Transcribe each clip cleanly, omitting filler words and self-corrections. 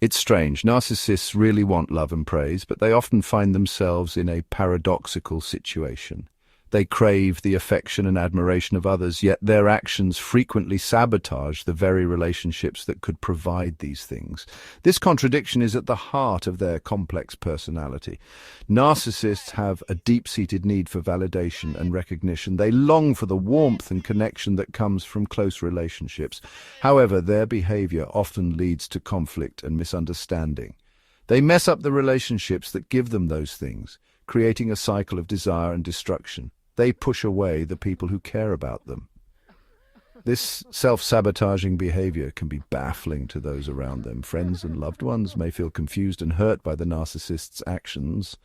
It's strange. Narcissists really want love and praise, but they often find themselves in a paradoxical situation. They crave the affection and admiration of others, yet their actions frequently sabotage the very relationships that could provide these things. This contradiction is at the heart of their complex personality. Narcissists have a deep-seated need for validation and recognition. They long for the warmth and connection that comes from close relationships. However, their behavior often leads to conflict and misunderstanding. They mess up the relationships that give them those things, creating a cycle of desire and destruction. They push away the people who care about them. This self-sabotaging behavior can be baffling to those around them. Friends and loved ones may feel confused and hurt by the narcissist's actions.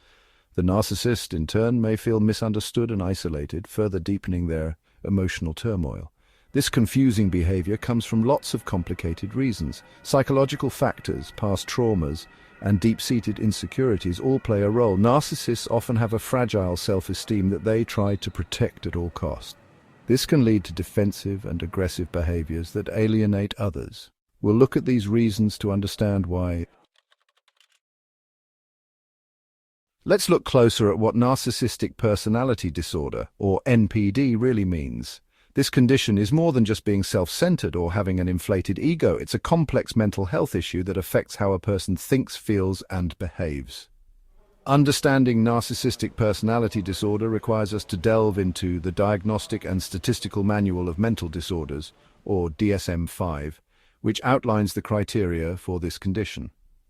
The narcissist, in turn, may feel misunderstood and isolated, further deepening their emotional turmoil. This confusing behavior comes from lots of complicated reasons. Psychological factors, past traumas, and deep-seated insecurities all play a role. Narcissists often have a fragile self-esteem that they try to protect at all costs. This can lead to defensive and aggressive behaviors that alienate others. We'll look at these reasons to understand why. Let's look closer at what narcissistic personality disorder, or NPD, really means. This condition is more than just being self-centered or having an inflated ego. It's a complex mental health issue that affects how a person thinks, feels, and behaves. Understanding narcissistic personality disorder requires us to delve into the Diagnostic and Statistical Manual of Mental Disorders, or DSM-5, which outlines the criteria for this condition.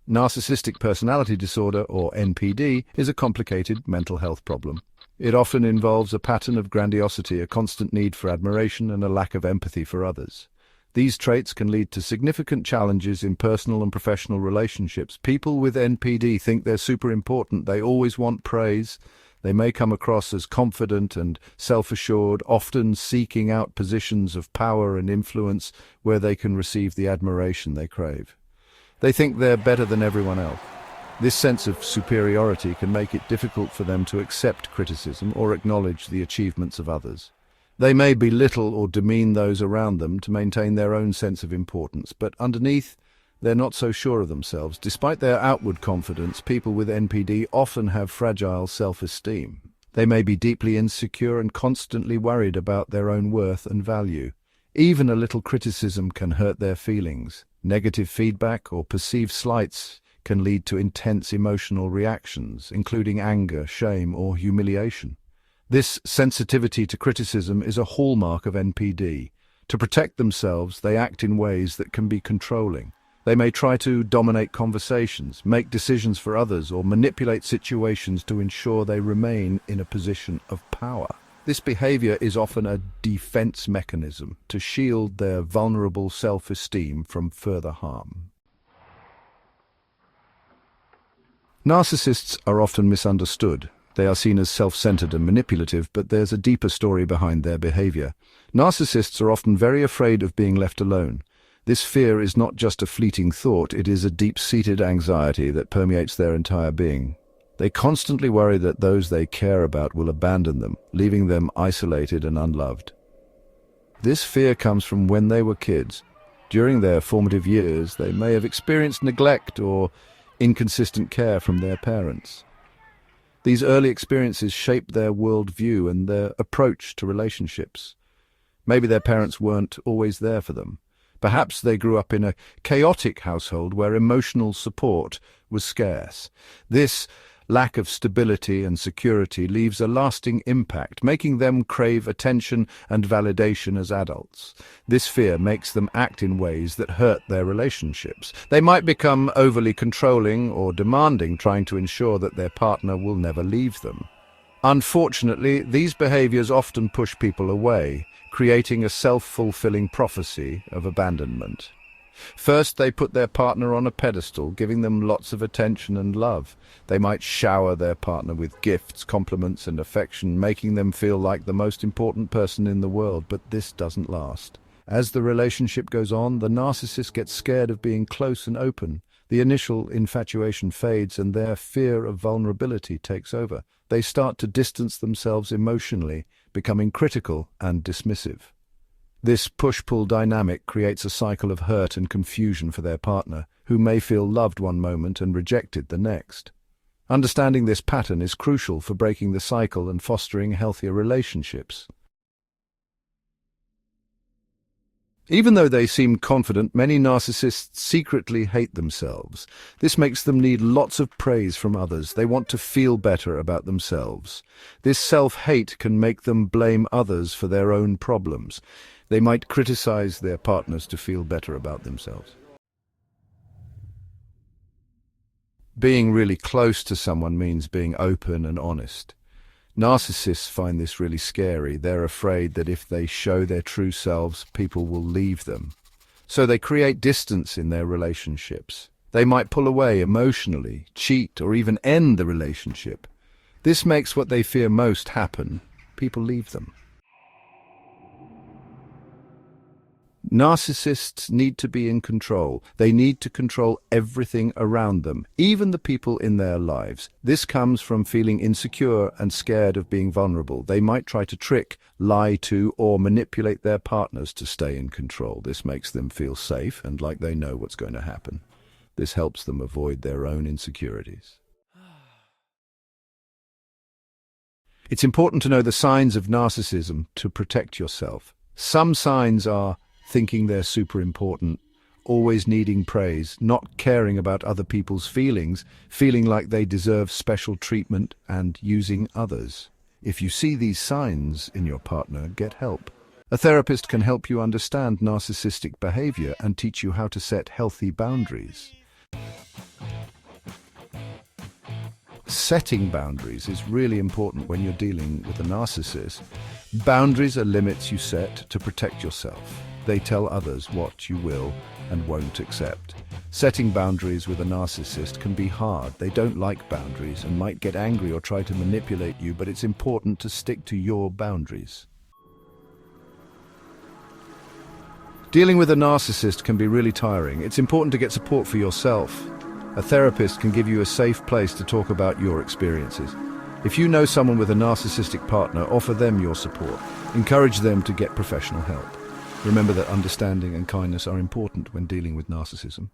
Narcissistic personality disorder, or NPD, is a complicated mental health problem. It often involves a pattern of grandiosity, a constant need for admiration, and a lack of empathy for others. These traits can lead to significant challenges in personal and professional relationships. People with NPD think they're super important. They always want praise. They may come across as confident and self-assured, often seeking out positions of power and influence where they can receive the admiration they crave. They think they're better than everyone else. This sense of superiority can make it difficult for them to accept criticism or acknowledge the achievements of others. They may belittle or demean those around them to maintain their own sense of importance, but underneath, they're not so sure of themselves. Despite their outward confidence, people with NPD often have fragile self-esteem. They may be deeply insecure and constantly worried about their own worth and value. Even a little criticism can hurt their feelings. Negative feedback or perceived slights can lead to intense emotional reactions, including anger, shame, or humiliation. This sensitivity to criticism is a hallmark of NPD. To protect themselves, they act in ways that can be controlling. They may try to dominate conversations, make decisions for others, or manipulate situations to ensure they remain in a position of power. This behavior is often a defense mechanism to shield their vulnerable self-esteem from further harm. Narcissists are often misunderstood. They are seen as self-centered and manipulative, but there's a deeper story behind their behavior. Narcissists are often very afraid of being left alone. This fear is not just a fleeting thought, it is a deep-seated anxiety that permeates their entire being. They constantly worry that those they care about will abandon them, leaving them isolated and unloved. This fear comes from when they were kids. During their formative years, they may have experienced neglect or inconsistent care from their parents. These early experiences shape their worldview and their approach to relationships. Maybe their parents weren't always there for them. Perhaps they grew up in a chaotic household where emotional support was scarce. This lack of stability and security leaves a lasting impact, making them crave attention and validation as adults. This fear makes them act in ways that hurt their relationships. They might become overly controlling or demanding, trying to ensure that their partner will never leave them. Unfortunately, these behaviors often push people away, creating a self-fulfilling prophecy of abandonment. First, they put their partner on a pedestal, giving them lots of attention and love. They might shower their partner with gifts, compliments, and affection, making them feel like the most important person in the world, but this doesn't last. As the relationship goes on, the narcissist gets scared of being close and open. The initial infatuation fades and their fear of vulnerability takes over. They start to distance themselves emotionally, becoming critical and dismissive. This push-pull dynamic creates a cycle of hurt and confusion for their partner, who may feel loved one moment and rejected the next. Understanding this pattern is crucial for breaking the cycle and fostering healthier relationships. Even though they seem confident, many narcissists secretly hate themselves. This makes them need lots of praise from others. They want to feel better about themselves. This self-hate can make them blame others for their own problems. They might criticize their partners to feel better about themselves. Being really close to someone means being open and honest. Narcissists find this really scary. They're afraid that if they show their true selves, people will leave them. So they create distance in their relationships. They might pull away emotionally, cheat, or even end the relationship. This makes what they fear most happen. People leave them. Narcissists need to be in control. They need to control everything around them, even the people in their lives. This comes from feeling insecure and scared of being vulnerable. They might try to trick, lie to, or manipulate their partners to stay in control. This makes them feel safe and like they know what's going to happen. This helps them avoid their own insecurities. It's important to know the signs of narcissism to protect yourself. Some signs are thinking they're super important, always needing praise, not caring about other people's feelings, feeling like they deserve special treatment, and using others. If you see these signs in your partner, get help. A therapist can help you understand narcissistic behavior and teach you how to set healthy boundaries. Setting boundaries is really important when you're dealing with a narcissist. Boundaries are limits you set to protect yourself. They tell others what you will and won't accept. Setting boundaries with a narcissist can be hard. They don't like boundaries and might get angry or try to manipulate you, but it's important to stick to your boundaries. Dealing with a narcissist can be really tiring. It's important to get support for yourself. A therapist can give you a safe place to talk about your experiences. If you know someone with a narcissistic partner, offer them your support. Encourage them to get professional help. Remember that understanding and kindness are important when dealing with narcissism.